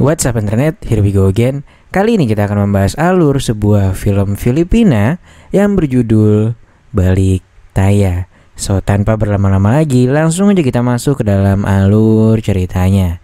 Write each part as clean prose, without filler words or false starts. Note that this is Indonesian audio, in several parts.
What's up internet, here we go again. Kali ini kita akan membahas alur sebuah film Filipina yang berjudul Balik Taya. So, tanpa berlama-lama lagi, langsung aja kita masuk ke dalam alur ceritanya.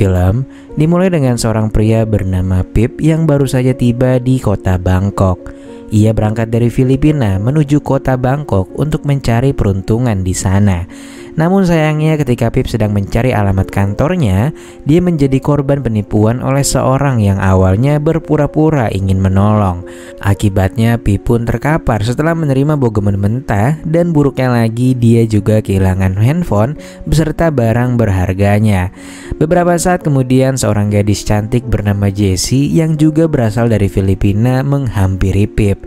Film dimulai dengan seorang pria bernama Pip yang baru saja tiba di kota Bangkok. Ia berangkat dari Filipina menuju kota Bangkok untuk mencari peruntungan di sana. Namun sayangnya ketika Pip sedang mencari alamat kantornya, dia menjadi korban penipuan oleh seorang yang awalnya berpura-pura ingin menolong. Akibatnya Pip pun terkapar setelah menerima bogemen mentah, dan buruknya lagi dia juga kehilangan handphone beserta barang berharganya. Beberapa saat kemudian seorang gadis cantik bernama Jessie yang juga berasal dari Filipina menghampiri Pip.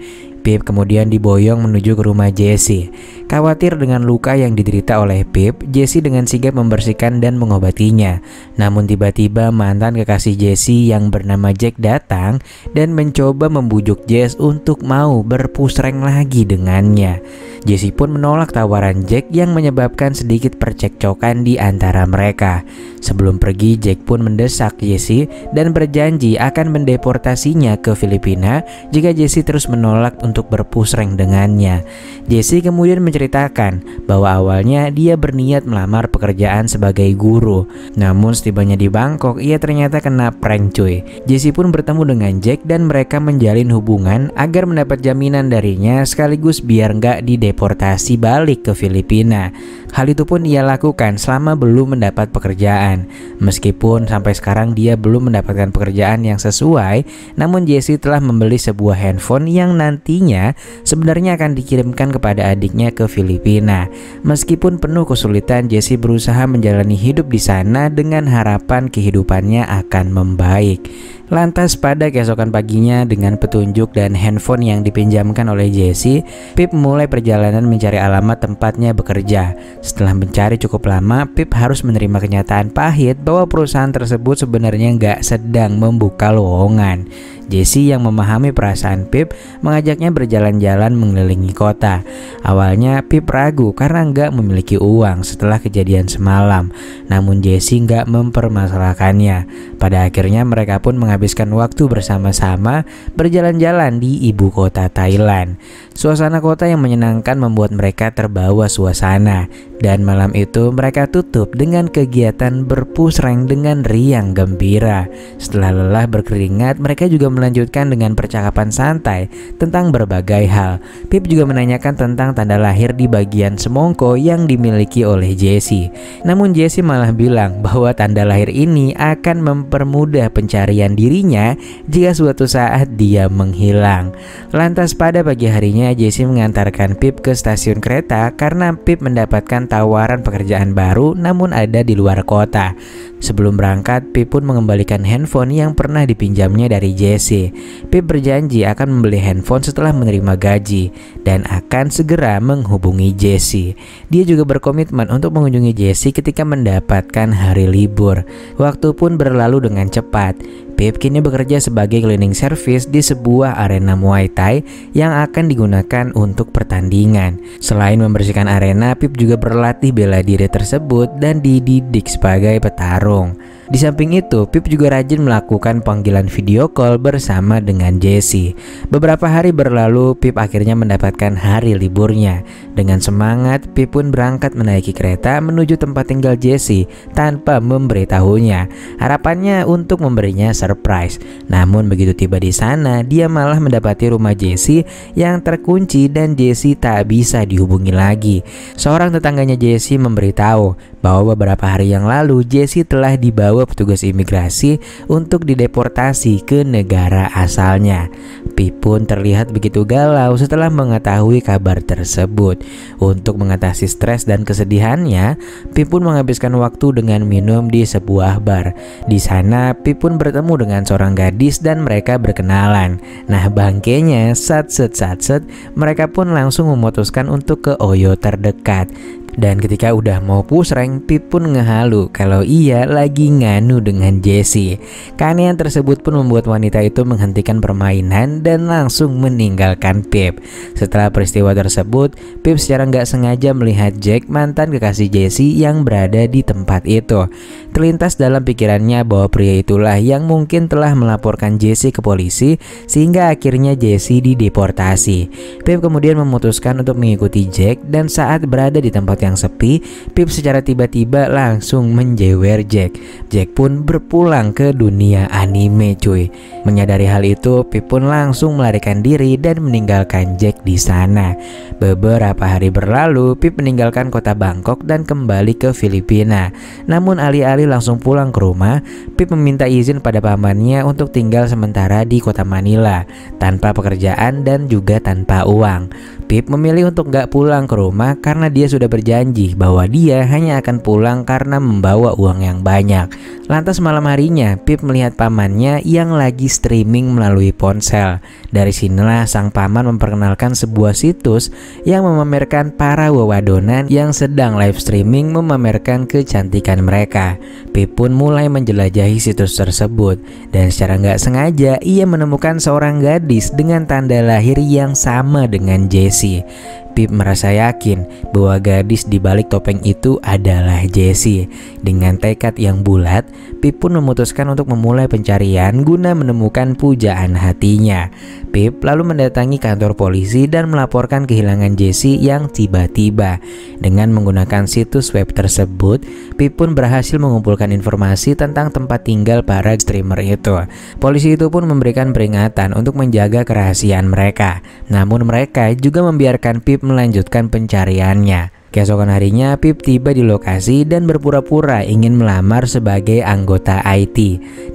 Pip kemudian diboyong menuju ke rumah Jessie. Khawatir dengan luka yang diderita oleh Pip, Jessie dengan sigap membersihkan dan mengobatinya. Namun tiba-tiba mantan kekasih Jessie yang bernama Jack datang dan mencoba membujuk Jess untuk mau berpusreng lagi dengannya. Jessie pun menolak tawaran Jack yang menyebabkan sedikit percekcokan di antara mereka. Sebelum pergi, Jack pun mendesak Jessie dan berjanji akan mendeportasinya ke Filipina jika Jessie terus menolak untuk berpusreng dengannya. Jessie kemudian menceritakan bahwa awalnya dia berniat melamar pekerjaan sebagai guru. Namun setibanya di Bangkok, ia ternyata kena prank cuy. Jessie pun bertemu dengan Jack dan mereka menjalin hubungan agar mendapat jaminan darinya sekaligus biar nggak dideportasi balik ke Filipina. Hal itu pun ia lakukan selama belum mendapat pekerjaan. Meskipun sampai sekarang dia belum mendapatkan pekerjaan yang sesuai, namun Jessie telah membeli sebuah handphone yang nantinya sebenarnya akan dikirimkan kepada adiknya ke Filipina. Meskipun penuh kesulitan, Jessie berusaha menjalani hidup di sana dengan harapan kehidupannya akan membaik. Lantas pada keesokan paginya dengan petunjuk dan handphone yang dipinjamkan oleh Jessie, Pip mulai perjalanan mencari alamat tempatnya bekerja. Setelah mencari cukup lama, Pip harus menerima kenyataan pahit bahwa perusahaan tersebut sebenarnya nggak sedang membuka lowongan. Jessie yang memahami perasaan Pip mengajaknya berjalan-jalan mengelilingi kota. Awalnya Pip ragu karena nggak memiliki uang setelah kejadian semalam. Namun Jessie nggak mempermasalahkannya. Pada akhirnya mereka pun menghabiskan waktu bersama-sama berjalan-jalan di ibu kota Thailand. Suasana kota yang menyenangkan membuat mereka terbawa suasana. Dan malam itu mereka tutup dengan kegiatan berpusreng dengan riang gembira. Setelah lelah berkeringat, mereka juga melanjutkan dengan percakapan santai tentang berbagai hal. Pip juga menanyakan tentang tanda lahir di bagian semongko yang dimiliki oleh Jessie. Namun Jessie malah bilang bahwa tanda lahir ini akan mempermudah pencarian dirinya jika suatu saat dia menghilang. Lantas pada pagi harinya Jessie mengantarkan Pip ke stasiun kereta karena Pip mendapatkan tawaran pekerjaan baru namun ada di luar kota. Sebelum berangkat, Pip pun mengembalikan handphone yang pernah dipinjamnya dari Jessie. Pip berjanji akan membeli handphone setelah menerima gaji dan akan segera menghubungi Jessie. Dia juga berkomitmen untuk mengunjungi Jessie ketika mendapatkan hari libur. Waktu pun berlalu dengan cepat. Pip kini bekerja sebagai cleaning service di sebuah arena Muay Thai yang akan digunakan untuk pertandingan. Selain membersihkan arena, Pip juga berlatih bela diri tersebut dan dididik sebagai petarung. Di samping itu, Pip juga rajin melakukan panggilan video call bersama dengan Jessie. Beberapa hari berlalu, Pip akhirnya mendapatkan hari liburnya. Dengan semangat, Pip pun berangkat menaiki kereta menuju tempat tinggal Jessie tanpa memberitahunya. Harapannya untuk memberinya surprise. Namun begitu tiba di sana, dia malah mendapati rumah Jessie yang terkunci dan Jessie tak bisa dihubungi lagi. Seorang tetangganya Jessie memberitahu bahwa beberapa hari yang lalu Jessie telah dibawa petugas imigrasi untuk dideportasi ke negara asalnya. Pip pun terlihat begitu galau setelah mengetahui kabar tersebut. Untuk mengatasi stres dan kesedihannya, Pip pun menghabiskan waktu dengan minum di sebuah bar. Di sana Pip pun bertemu dengan seorang gadis dan mereka berkenalan. Nah bangkainya satset mereka pun langsung memutuskan untuk ke Oyo terdekat. Dan ketika udah mau pusreng, Pip pun ngehalu kalau ia lagi nganu dengan Jessie. Keanehan tersebut pun membuat wanita itu menghentikan permainan dan langsung meninggalkan Pip. Setelah peristiwa tersebut, Pip secara nggak sengaja melihat Jack, mantan kekasih Jessie, yang berada di tempat itu. Terlintas dalam pikirannya bahwa pria itulah yang mungkin telah melaporkan Jessie ke polisi sehingga akhirnya Jessie dideportasi. Pip kemudian memutuskan untuk mengikuti Jack, dan saat berada di tempat yang sepi, Pip secara tiba-tiba langsung menjewer Jack. Jack pun berpulang ke dunia anime cuy. Menyadari hal itu, Pip pun langsung melarikan diri dan meninggalkan Jack di sana. Beberapa hari berlalu, Pip meninggalkan kota Bangkok dan kembali ke Filipina. Namun alih-alih langsung pulang ke rumah, Pip meminta izin pada pamannya untuk tinggal sementara di kota Manila tanpa pekerjaan dan juga tanpa uang. Pip memilih untuk gak pulang ke rumah karena dia sudah berjanji bahwa dia hanya akan pulang karena membawa uang yang banyak. Lantas malam harinya, Pip melihat pamannya yang lagi streaming melalui ponsel. Dari sinilah sang paman memperkenalkan sebuah situs yang memamerkan para wewadonan yang sedang live streaming memamerkan kecantikan mereka. Pip pun mulai menjelajahi situs tersebut, dan secara nggak sengaja ia menemukan seorang gadis dengan tanda lahir yang sama dengan Jessie. Pip merasa yakin bahwa gadis di balik topeng itu adalah Jessie. Dengan tekad yang bulat, Pip pun memutuskan untuk memulai pencarian guna menemukan pujaan hatinya. Pip lalu mendatangi kantor polisi dan melaporkan kehilangan Jessie yang tiba-tiba. Dengan menggunakan situs web tersebut, Pip pun berhasil mengumpulkan informasi tentang tempat tinggal para streamer itu. Polisi itu pun memberikan peringatan untuk menjaga kerahasiaan mereka. Namun mereka juga membiarkan Pip melanjutkan pencariannya. Keesokan harinya, Pip tiba di lokasi dan berpura-pura ingin melamar sebagai anggota IT.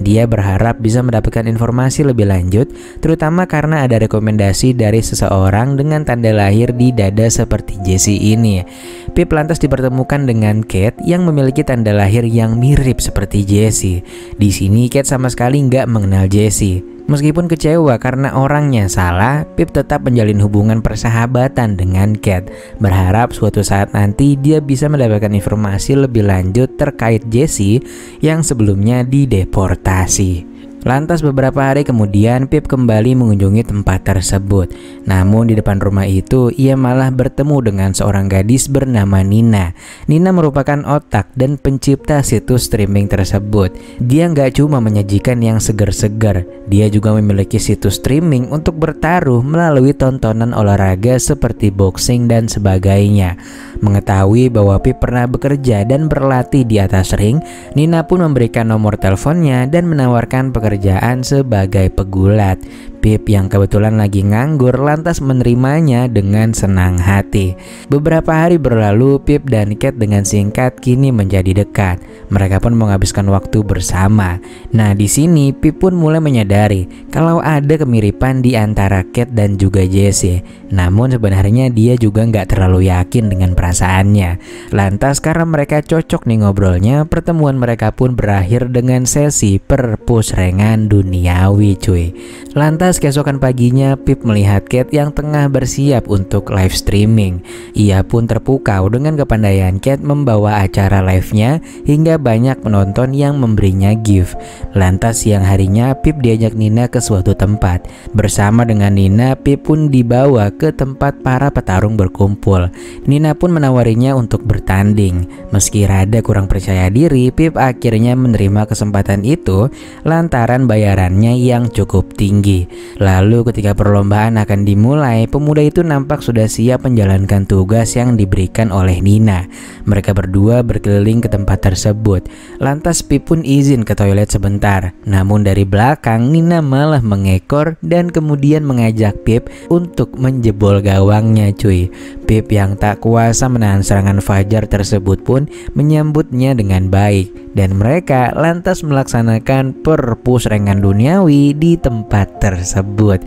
Dia berharap bisa mendapatkan informasi lebih lanjut, terutama karena ada rekomendasi dari seseorang dengan tanda lahir di dada seperti Jessie ini. Pip lantas dipertemukan dengan Kate yang memiliki tanda lahir yang mirip seperti Jessie. Di sini Kate sama sekali nggak mengenal Jessie. Meskipun kecewa karena orangnya salah, Pip tetap menjalin hubungan persahabatan dengan Kate, berharap suatu saat nanti dia bisa mendapatkan informasi lebih lanjut terkait Jessie yang sebelumnya dideportasi. Lantas beberapa hari kemudian Pip kembali mengunjungi tempat tersebut. Namun di depan rumah itu ia malah bertemu dengan seorang gadis bernama Nina. Nina merupakan otak dan pencipta situs streaming tersebut. Dia nggak cuma menyajikan yang segar-segar, dia juga memiliki situs streaming untuk bertaruh melalui tontonan olahraga seperti boxing dan sebagainya. Mengetahui bahwa Pip pernah bekerja dan berlatih di atas ring, Nina pun memberikan nomor teleponnya dan menawarkan pekerjaan sebagai pegulat. Pip yang kebetulan lagi nganggur lantas menerimanya dengan senang hati. Beberapa hari berlalu, Pip dan Kate dengan singkat kini menjadi dekat. Mereka pun menghabiskan waktu bersama. Nah, di sini Pip pun mulai menyadari kalau ada kemiripan di antara Kate dan juga Jessie. Namun sebenarnya dia juga nggak terlalu yakin dengan perasaannya. Lantas karena mereka cocok nih ngobrolnya, pertemuan mereka pun berakhir dengan sesi perpusrengan duniawi cuy. Lantas keesokan paginya Pip melihat Kate yang tengah bersiap untuk live streaming. Ia pun terpukau dengan kepandaian Kate membawa acara live-nya hingga banyak penonton yang memberinya gift. Lantas siang harinya Pip diajak Nina ke suatu tempat. Bersama dengan Nina, Pip pun dibawa ke tempat para petarung berkumpul. Nina pun menawarinya untuk bertanding. Meski rada kurang percaya diri, Pip akhirnya menerima kesempatan itu lantaran bayarannya yang cukup tinggi. Lalu ketika perlombaan akan dimulai, pemuda itu nampak sudah siap menjalankan tugas yang diberikan oleh Nina. Mereka berdua berkeliling ke tempat tersebut. Lantas Pip pun izin ke toilet sebentar. Namun dari belakang Nina malah mengekor dan kemudian mengajak Pip untuk menjebol gawangnya cuy. Pip yang tak kuasa menahan serangan fajar tersebut pun menyambutnya dengan baik. Dan mereka lantas melaksanakan perpusrengan duniawi di tempat tersebut.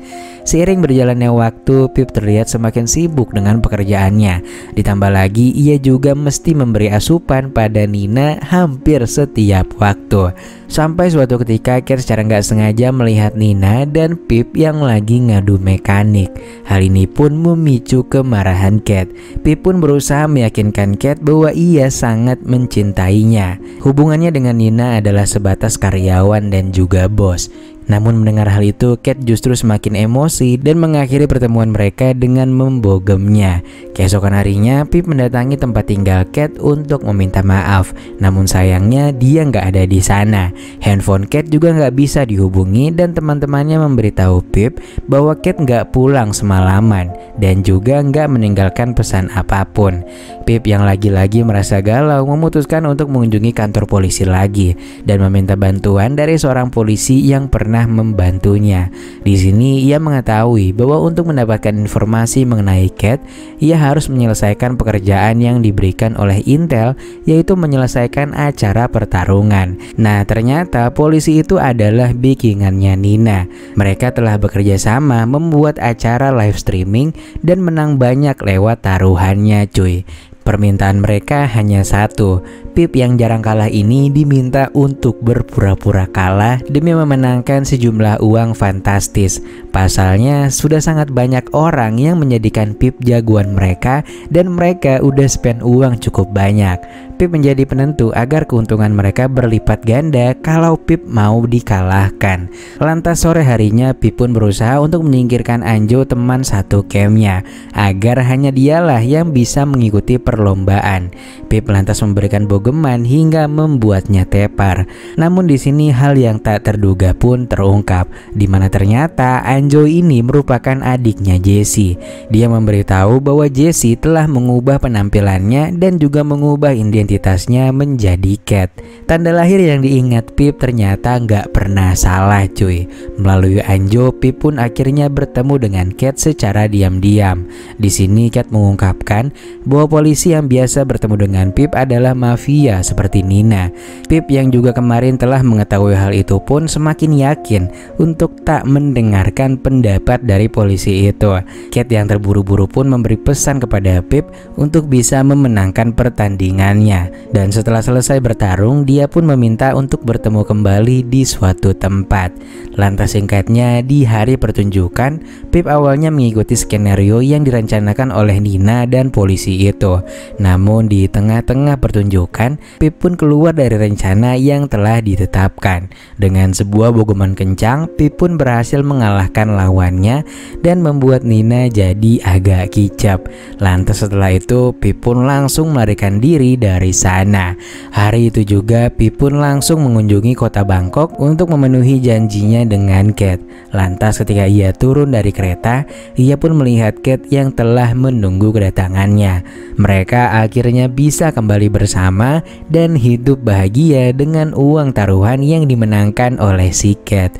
Seiring berjalannya waktu, Pip terlihat semakin sibuk dengan pekerjaannya. Ditambah lagi ia juga mesti memberi asupan pada Nina hampir setiap waktu. Sampai suatu ketika Kate secara nggak sengaja melihat Nina dan Pip yang lagi ngadu mekanik. Hal ini pun memicu kemarahan Kate. Cat. Pip pun berusaha meyakinkan Cat bahwa ia sangat mencintainya. Hubungannya dengan Nina adalah sebatas karyawan dan juga bos. Namun mendengar hal itu, Cat justru semakin emosi dan mengakhiri pertemuan mereka dengan membogemnya. Keesokan harinya, Pip mendatangi tempat tinggal Cat untuk meminta maaf. Namun sayangnya dia nggak ada di sana. Handphone Cat juga nggak bisa dihubungi dan teman-temannya memberitahu Pip bahwa Cat nggak pulang semalaman dan juga nggak meninggalkan pesan apapun. Pip yang lagi-lagi merasa galau memutuskan untuk mengunjungi kantor polisi lagi dan meminta bantuan dari seorang polisi yang pernah membantunya. Di sini ia mengetahui bahwa untuk mendapatkan informasi mengenai Cat, ia harus menyelesaikan pekerjaan yang diberikan oleh Intel, yaitu menyelesaikan acara pertarungan. Nah, ternyata polisi itu adalah backingannya Nina. Mereka telah bekerja sama membuat acara live streaming dan menang banyak lewat taruhannya, cuy. Permintaan mereka hanya satu. Pip yang jarang kalah ini diminta untuk berpura-pura kalah demi memenangkan sejumlah uang fantastis. Pasalnya sudah sangat banyak orang yang menjadikan Pip jagoan mereka dan mereka udah spend uang cukup banyak. Pip menjadi penentu agar keuntungan mereka berlipat ganda kalau Pip mau dikalahkan. Lantas sore harinya Pip pun berusaha untuk menyingkirkan Anjo, teman satu campnya, agar hanya dialah yang bisa mengikuti perlombaan. Pip lantas memberikan bogeman hingga membuatnya tepar. Namun di sini hal yang tak terduga pun terungkap, di mana ternyata Anjo ini merupakan adiknya Jessie. Dia memberitahu bahwa Jessie telah mengubah penampilannya dan juga mengubah identitasnya menjadi Cat. Tanda lahir yang diingat Pip ternyata nggak pernah salah, cuy. Melalui Anjo, Pip pun akhirnya bertemu dengan Cat secara diam-diam. Di sini Cat mengungkapkan bahwa polisi yang biasa bertemu dengan Pip adalah mafia seperti Nina. Pip yang juga kemarin telah mengetahui hal itu pun semakin yakin untuk tak mendengarkan pendapat dari polisi itu. Cat yang terburu-buru pun memberi pesan kepada Pip untuk bisa memenangkan pertandingannya. Dan setelah selesai bertarung, dia pun meminta untuk bertemu kembali di suatu tempat. Lantas singkatnya, di hari pertunjukan, Pip awalnya mengikuti skenario yang direncanakan oleh Nina dan polisi itu. Namun di tengah-tengah pertunjukan, Pip pun keluar dari rencana yang telah ditetapkan. Dengan sebuah bogoman kencang, Pip pun berhasil mengalahkan lawannya dan membuat Nina jadi agak kicap. Lantas setelah itu, Pip pun langsung melarikan diri dari sana. Hari itu juga Pip pun langsung mengunjungi kota Bangkok untuk memenuhi janjinya dengan Cat. Lantas ketika ia turun dari kereta, ia pun melihat Cat yang telah menunggu kedatangannya. Mereka akhirnya bisa kembali bersama dan hidup bahagia dengan uang taruhan yang dimenangkan oleh si Cat.